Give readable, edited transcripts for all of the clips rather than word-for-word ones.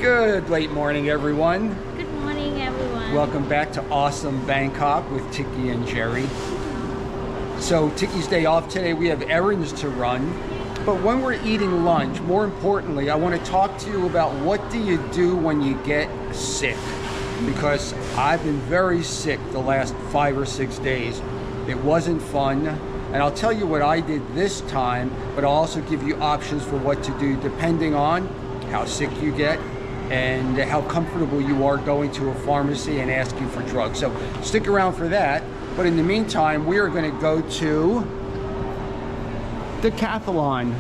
Good late morning, everyone. Good morning, everyone. Welcome back to awesome Bangkok with Tikkie and Jerry. So Tikkie's day off today. We have errands to run. But when we're eating lunch, more importantly, I want to talk to you about what do you do when you get sick? Because I've been very sick the last 5 or 6 days. It wasn't fun. And I'll tell you what I did this time, but I'll also give you options for what to do depending on how sick you get and how comfortable you are going to a pharmacy and asking for drugs. So stick around for that. But in the meantime, we are going to go to Decathlon.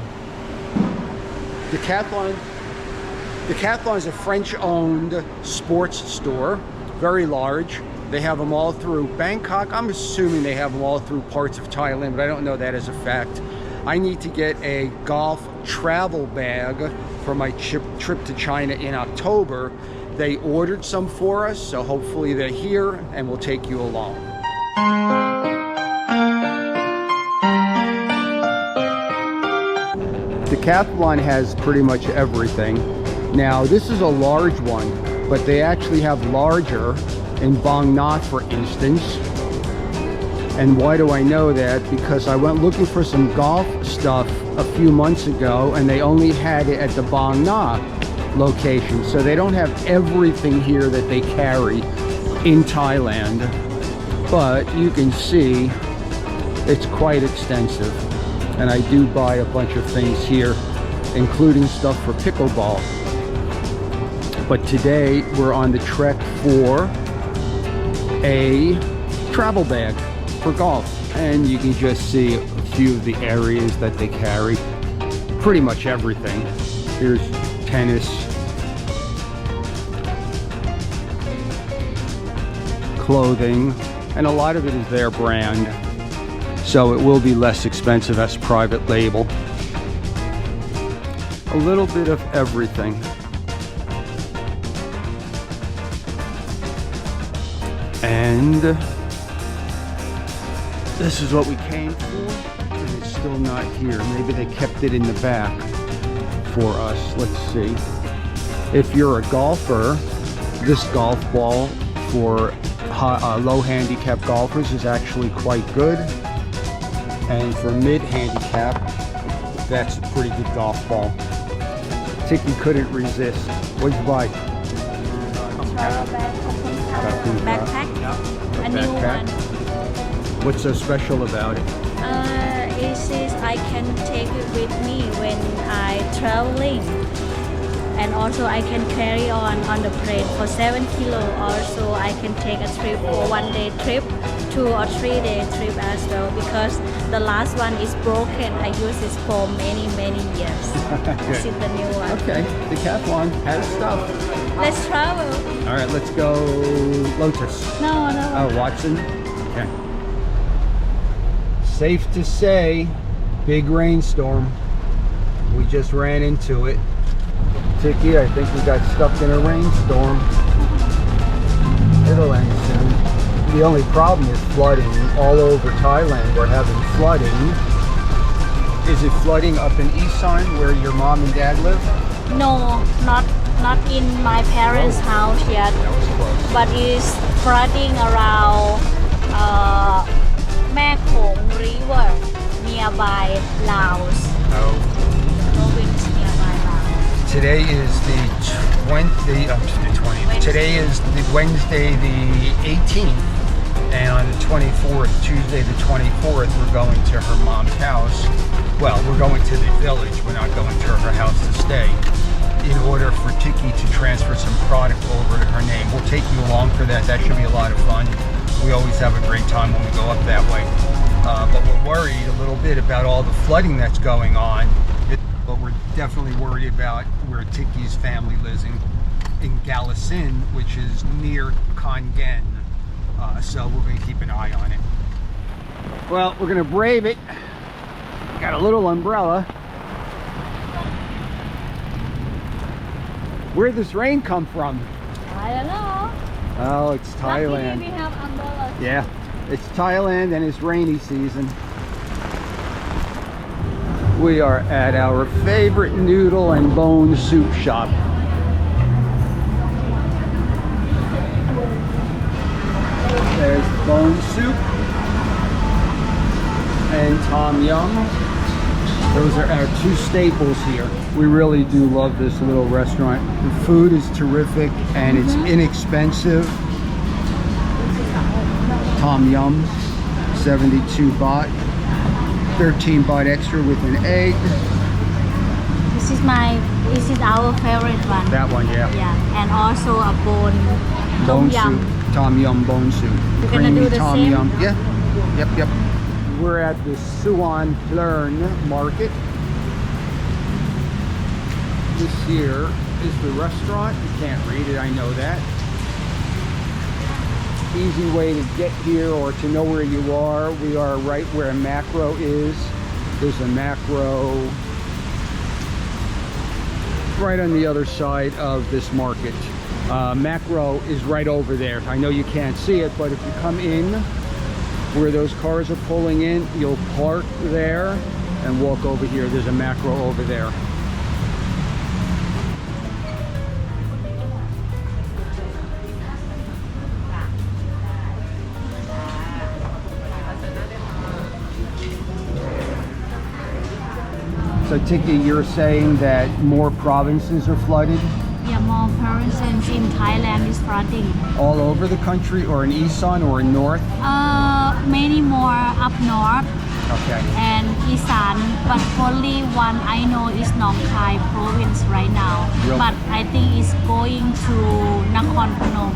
Decathlon is a French-owned sports store, very large. They have them all through Bangkok. I'm assuming they have them all through parts of Thailand, but I don't know that as a fact. I need to get a golf travel bag for my trip to China in October. They ordered some for us, so hopefully they're here and we'll take you along. Decathlon has pretty much everything. Now this is a large one, but they actually have larger in Bumrungrad, for instance. And why do I know that? Because I went looking for some golf stuff a few months ago and they only had it at the Bumrungrad location. So they don't have everything here that they carry in Thailand. But you can see it's quite extensive. And I do buy a bunch of things here, including stuff for pickleball. But today we're on the trek for a travel bag for golf, and you can just see a few of the areas that they carry. Pretty much everything. Here's tennis, clothing, and a lot of it is their brand, so it will be less expensive as private label. A little bit of everything. And this is what we came for, and it's still not here. Maybe they kept it in the back for us. Let's see. If you're a golfer, this golf ball for low handicap golfers is actually quite good. And for mid handicap, that's a pretty good golf ball. Tikkie couldn't resist. What'd you buy? Backpack. A new one. What's so special about it? It says I can take it with me when I traveling, and also I can carry on the plane for 7 kilo. Also, I can take a trip for 1 day trip, 2 or 3 day trip as well. Because the last one is broken. I use this for many years. This is the new one. Okay, Decathlon has stuff. Let's travel. All right, let's go Lotus. No. Oh, Watson. Okay. Safe to say, big rainstorm. We just ran into it. Tikkie, I think we got stuck in a rainstorm. It'll end soon. The only problem is flooding all over Thailand. We're having flooding. Is it flooding up in Isan where your mom and dad live? No, not in my parents' house yet, but it's flooding around Khlong River nearby Laos. Oh. Province nearby Laos. Today is the 20th. Today is the Wednesday the 18th, and on the 24th, Tuesday the 24th, we're going to her mom's house. Well, we're going to the village. We're not going to her house to stay, in order for Tikkie to transfer some product over to her name. We'll take you along for that. That should be a lot of fun. We always have a great time when we go up that way. But we're worried a little bit about all the flooding that's going on. But we're definitely worried about where Tikkie's family lives in Galasin, which is near Kongen. So we're going to keep an eye on it. Well, we're going to brave it. Got a little umbrella. Where'd this rain come from? I don't know. Oh, it's Thailand. Luckily we have umbrellas. Yeah, it's Thailand and it's rainy season. We are at our favorite noodle and bone soup shop. Tom Yum. Those are our two staples here. We really do love this little restaurant. The food is terrific and it's inexpensive. Tom Yum, 72 baht, 13 baht extra with an egg. This is our favorite one. That one, yeah. Yeah, and also a bone yum. Soup, Tom Yum bone soup. You're gonna do the Tom same? Yum. Yeah. Yep. We're at the Suan Plern market. This here is the restaurant. You can't read it, I know that. Easy way to get here or to know where you are. We are right where Macro is. There's a Macro right on the other side of this market. Macro is right over there. I know you can't see it, but if you come in where those cars are pulling in, you'll park there and walk over here. There's a Macro over there. So Tikkie, you're saying that more provinces are flooded? Yeah, more provinces in Thailand is flooding. All over the country, or in Isan, or in North? Many more up north Okay. and Isan, but only one I know is Nong Khai province right now. Really? But I think it's going to Nakhon Phanom.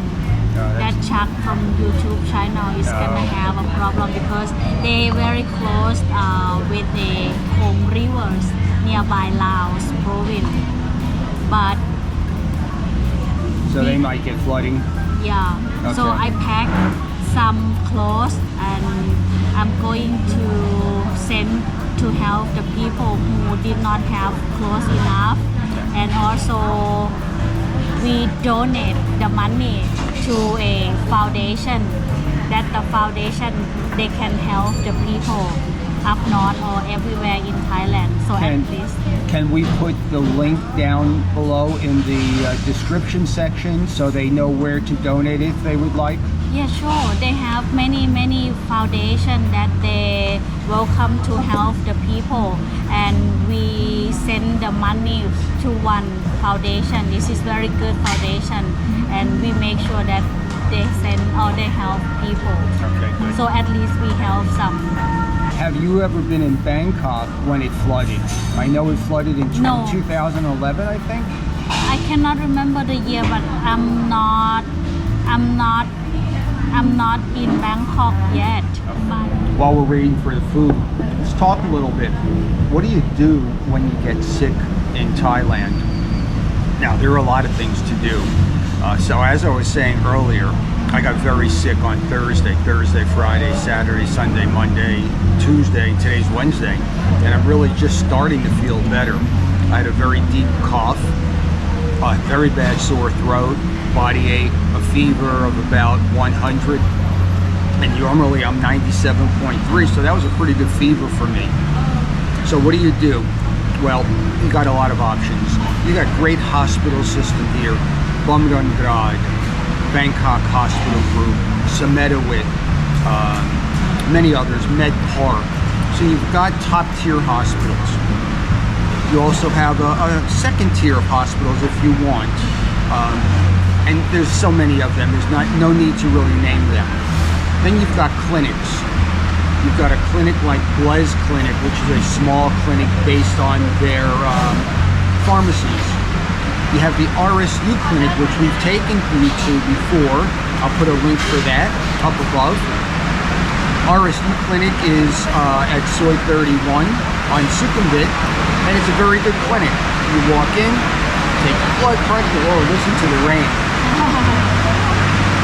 That Chuck from YouTube channel is gonna have a problem because they very close with the home rivers nearby Laos province. But So they might get flooding? yeah, so Okay. I packed some clothes and I'm going to send to help the people who did not have clothes enough, and also we donate the money to a foundation that the foundation they can help the people up north or everywhere in Thailand. So And at least can we put the link down below in the description section so they know where to donate if they would like? yeah, sure. They have many foundation that they welcome to help the people, and we send the money to one foundation. This is very good foundation, and we make sure that they send or they help people. Okay, good. So at least we help some. Have you ever been in Bangkok when it flooded? I know it flooded in No. 2011, I think. I cannot remember the year, but I'm not in Bangkok yet. But While we're waiting for the food, let's talk a little bit. What do you do when you get sick in Thailand? Now, there are a lot of things to do. So as I was saying earlier, I got very sick on Thursday, Friday, Saturday, Sunday, Monday, Tuesday, today's Wednesday, and I'm really just starting to feel better. I had a very deep cough, a very bad sore throat, body ache, a fever of about 100, and normally I'm 97.3, so that was a pretty good fever for me. So what do? Well, you got a lot of options. You got great hospital system here, Bumrungrad, Bangkok Hospital Group, Samitivej, many others, Med Park. So you've got top tier hospitals. You also have a second tier of hospitals if you want. And there's so many of them, there's no need to really name them. Then you've got clinics. You've got a clinic like Blaise Clinic, which is a small clinic based on their pharmacies. You have the RSU clinic, which we've taken you to before. I'll put a link for that up above. RSU clinic is at Soy 31 on Sukhumvit, and it's a very good clinic. You walk in, take your blood pressure, oh, listen to the rain.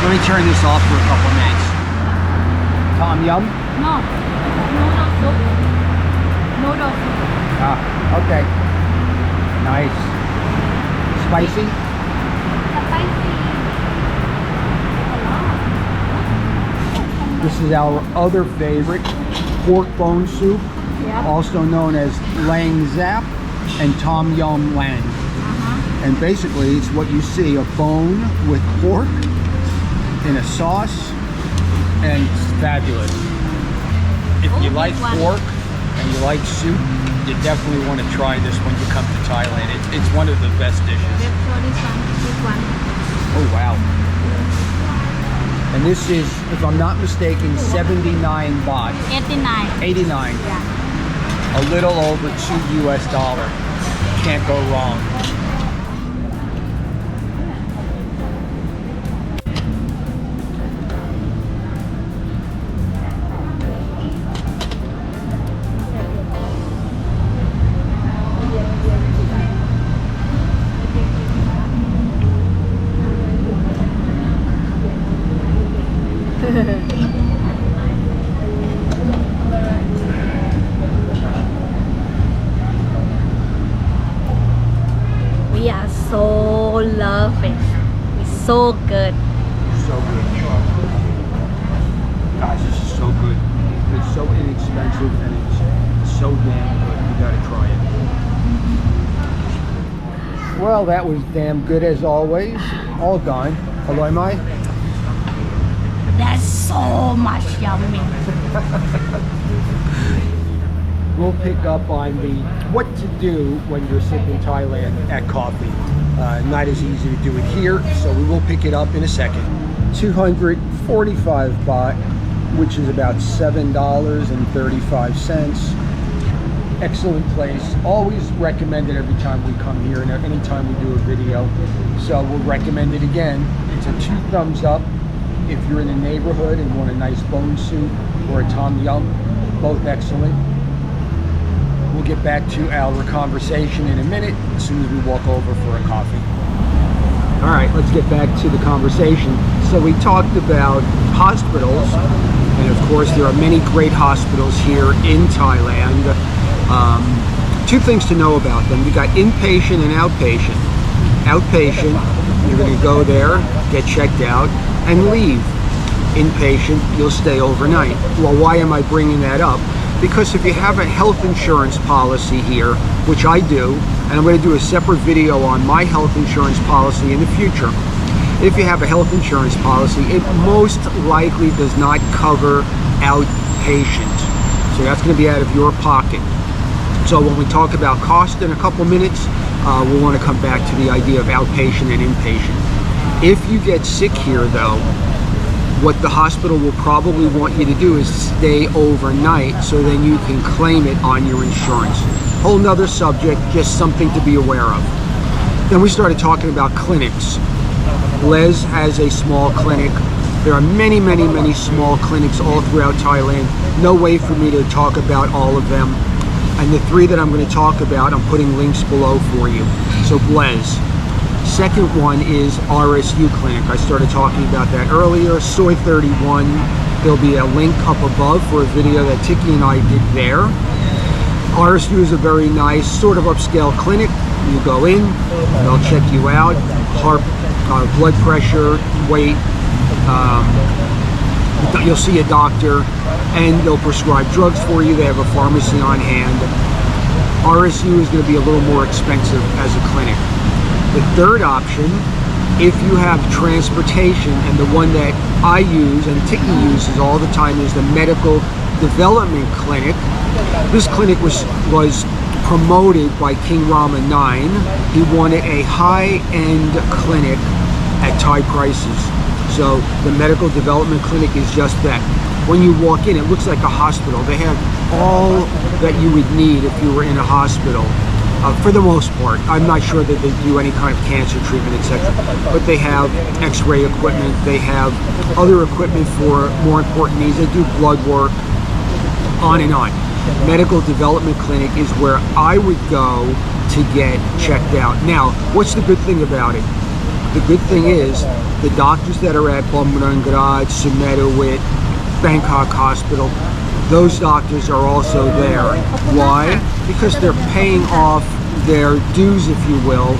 Let me turn this off for a couple minutes. Tom Yum? no, noodle soup. Noodle soup. Ah, okay. Nice. Spicy? This is our other favorite, pork bone soup, also known as lang zap and tom yum lang. And basically it's what you see, a bone with pork in a sauce, and it's fabulous. If you like pork, and you like soup, you definitely want to try this when you come to Thailand. It's one of the best dishes. Oh wow. And this is, if I'm not mistaken, 79 baht. 89. 89. Yeah. A little over $2 US. Can't go wrong. We are so love it. It's so good. So good. Guys, this is so good. It's so inexpensive and it's so damn good. You gotta try it. Well, that was damn good as always. All gone. Hello, Mai. That's so much yummy. We'll pick up on the what to do when you're sipping Thailand at coffee. Not as easy to do it here, so we will pick it up in a second. 245 baht, which is about $7.35. Excellent place. Always recommend it every time we come here and anytime we do a video. So we'll recommend it again. It's a 2 thumbs up. If you're in the neighborhood and want a nice bone soup or a tom yum, both excellent. We'll get back to our conversation in a minute as soon as we walk over for a coffee. All right, let's get back to the conversation. So we talked about hospitals, and of course there are many great hospitals here in Thailand. 2 things to know about them. You got inpatient and outpatient. Outpatient, you're going to go there, get checked out, and leave. Inpatient, you'll stay overnight. Well, why am I bringing that up? Because if you have a health insurance policy here, which I do, and I'm going to do a separate video on my health insurance policy in the future. If you have a health insurance policy, it most likely does not cover outpatient. So that's going to be out of your pocket. So when we talk about cost in a couple minutes, we'll want to come back to the idea of outpatient and inpatient. If you get sick here though, what the hospital will probably want you to do is stay overnight so then you can claim it on your insurance. Whole nother subject, just something to be aware of. Then we started talking about clinics. Les has a small clinic. There are many, many, many small clinics all throughout Thailand. No way for me to talk about all of them. And the 3 that I'm going to talk about, I'm putting links below for you. So Blaise. Second one is RSU Clinic. I started talking about that earlier. Soy 31. There'll be a link up above for a video that Tikkie and I did there. RSU is a very nice sort of upscale clinic. You go in, they'll check you out, heart, blood pressure, weight. You'll see a doctor and they'll prescribe drugs for you. They have a pharmacy on hand. RSU is going to be a little more expensive as a clinic. The third option, if you have transportation, and the one that I use and Tikkie uses all the time is the Medical Development Clinic. This clinic was promoted by King Rama 9. He wanted a high-end clinic at Thai prices. So the Medical Development Clinic is just that. When you walk in, it looks like a hospital. They have all that you would need if you were in a hospital. For the most part, I'm not sure that they do any kind of cancer treatment, etc. But they have x-ray equipment, they have other equipment for more important needs, they do blood work, on and on. Medical Development Clinic is where I would go to get checked out. Now, what's the good thing about it? The good thing is, the doctors that are at Bumrungrad, Samitivej, Bangkok Hospital, those doctors are also there. Why? Because they're paying off their dues, if you will,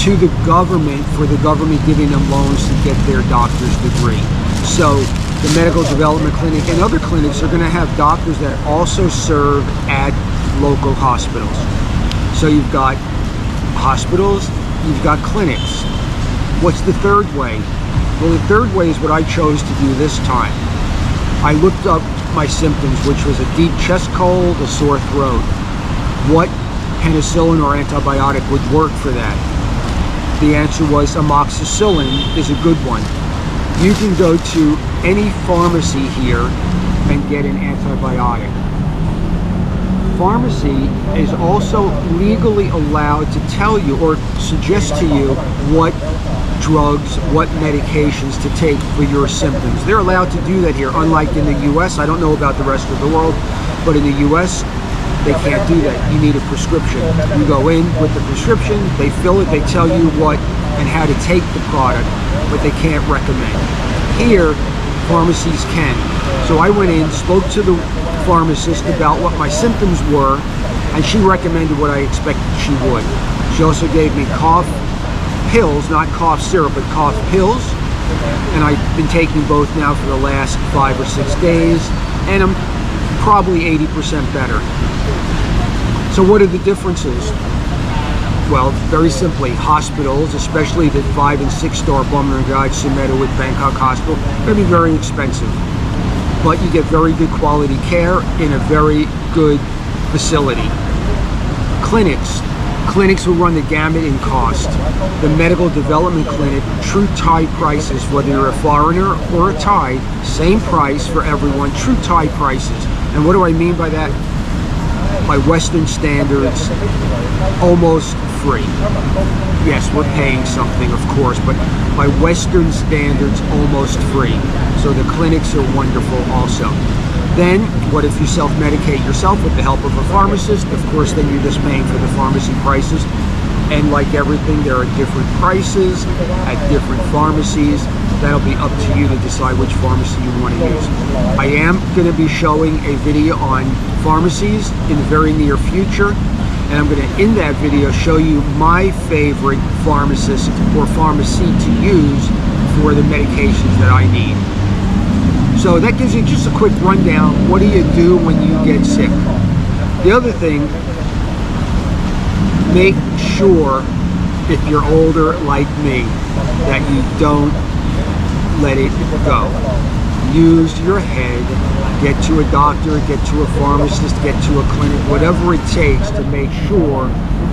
to the government for the government giving them loans to get their doctor's degree. So the Medical Development Clinic and other clinics are going to have doctors that also serve at local hospitals. So you've got hospitals, you've got clinics. What's the third way? Well, the third way is what I chose to do this time. I looked up my symptoms, which was a deep chest cold, a sore throat. What penicillin or antibiotic would work for that? The answer was amoxicillin is a good one. You can go to any pharmacy here and get an antibiotic. Pharmacy is also legally allowed to tell you or suggest to you what drugs, what medications to take for your symptoms. They're allowed to do that here, unlike in the US. I don't know about the rest of the world, but in the US, they can't do that. You need a prescription. You go in with the prescription, they fill it, they tell you what and how to take the product, but they can't recommend. Here, pharmacies can. So I went in, spoke to the pharmacist about what my symptoms were, and she recommended what I expected she would. She also gave me cough pills, not cough syrup, but cough pills, and I've been taking both now for the last 5 or 6 days, and I'm probably 80% better. So what are the differences? Well, very simply, hospitals, especially the 5- and 6-star Bumrungrad, Samitivej, Bangkok hospital, going to be very expensive. But you get very good quality care in a very good facility. Clinics will run the gamut in cost. The medical development clinic, true Thai prices, whether you're a foreigner or a Thai, same price for everyone, true Thai prices. And what do I mean by that? By Western standards, almost free. Yes, we're paying something, of course, but by Western standards, almost free. So the clinics are wonderful also. Then, what if you self-medicate yourself with the help of a pharmacist? Of course, then you're just paying for the pharmacy prices. And like everything, there are different prices at different pharmacies. That'll be up to you to decide which pharmacy you want to use. I am going to be showing a video on pharmacies in the very near future. And I'm going to, in that video, show you my favorite pharmacist or pharmacy to use for the medications that I need. So that gives you just a quick rundown. What do you do when you get sick? The other thing, make sure, if you're older like me, that you don't let it go. Use your head, get to a doctor, get to a pharmacist, get to a clinic, whatever it takes to make sure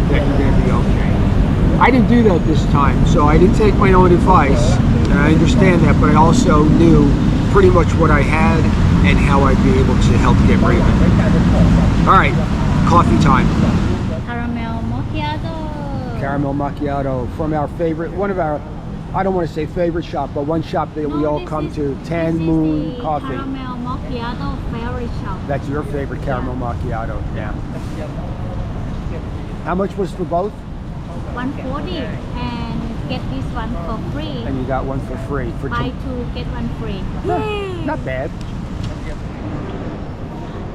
that you're going to be okay. I didn't do that this time, so I didn't take my own advice, and I understand that, but I also knew pretty much what I had and how I'd be able to help get rid of it. All right, coffee time. Caramel macchiato. Caramel macchiato from our favorite, one of our, I don't want to say favorite shop, but one shop that we all come to, Tann Coffee. Caramel macchiato favorite shop. That's your favorite caramel macchiato, yeah. How much was for both? 140 and get this one for free. And you got one for free. For Buy 2, get 1 free. Yay! Not bad.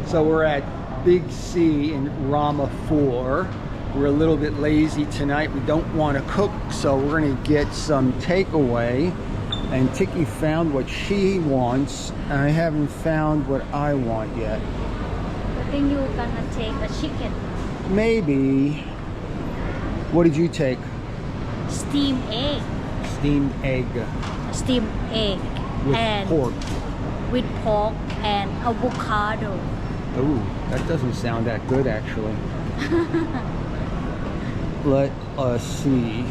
So we're at Big C in Rama 4. We're a little bit lazy tonight. We don't want to cook, so we're going to get some takeaway. And Tikkie found what she wants. I haven't found what I want yet. I think you're gonna take a chicken. Maybe. What did you take? Steamed egg. Steamed egg. Steamed egg. With and pork. With pork and avocado. Ooh, that doesn't sound that good actually. Let us see.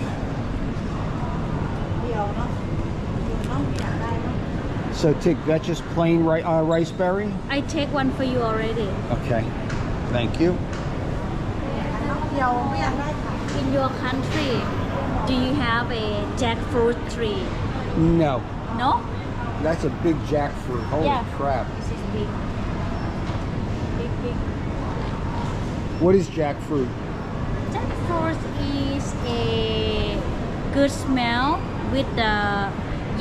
So Tick, that's just plain rice berry? I take one for you already. Okay, thank you. In your country, do you have a jackfruit tree? No. No? That's a big jackfruit. Holy crap. This is big. Big. What is jackfruit? Jackfruit is a good smell with the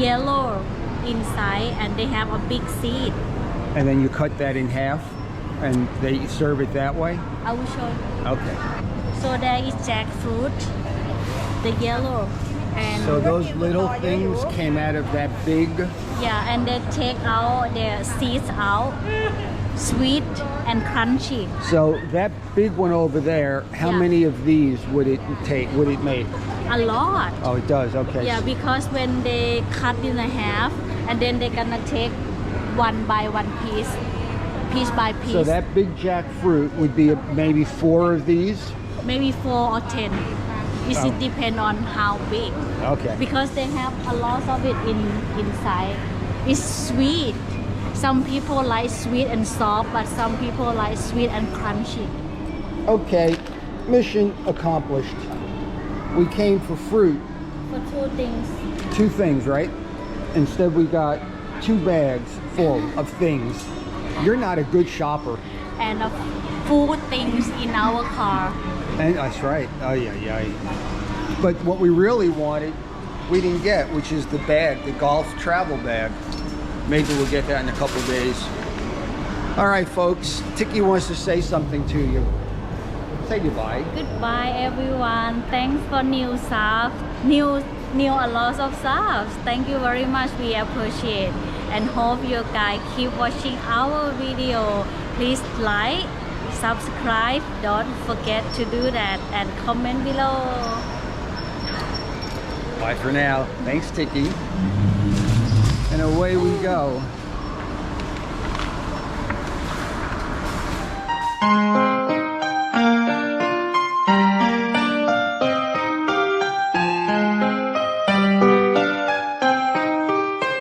yellow inside, and they have a big seed. And then you cut that in half and they serve it that way? I will show you. Okay. So there is jackfruit, the yellow, and So those little things came out of that big? yeah, and they take out their seeds out, sweet and crunchy. So that big one over there, how Yeah. many of these would it make? A lot. Oh, it does, okay. Yeah, because when they cut in half, and then they're gonna take one by one piece piece by piece. So that big jackfruit would be maybe 4 of these? Maybe 4 or 10. It depends on how big. Okay. Because they have a lot of it inside. It's sweet. Some people like sweet and soft, but some people like sweet and crunchy. Okay, mission accomplished. We came for fruit. For 2 things. 2 things, right? Instead we got 2 bags full of things. You're not a good shopper. And food things in our car. And that's right. Oh yeah. But what we really wanted, we didn't get, which is the bag, the golf travel bag. Maybe we'll get that in a couple days. All right, folks. Tikkie wants to say something to you. Say goodbye. Goodbye, everyone. Thanks for new stuff. New a lot of stuff. Thank you very much. We appreciate. And hope you guys keep watching our video. Please like, subscribe, don't forget to do that, and comment below. Bye for now. Thanks, Tikkie. And away we go.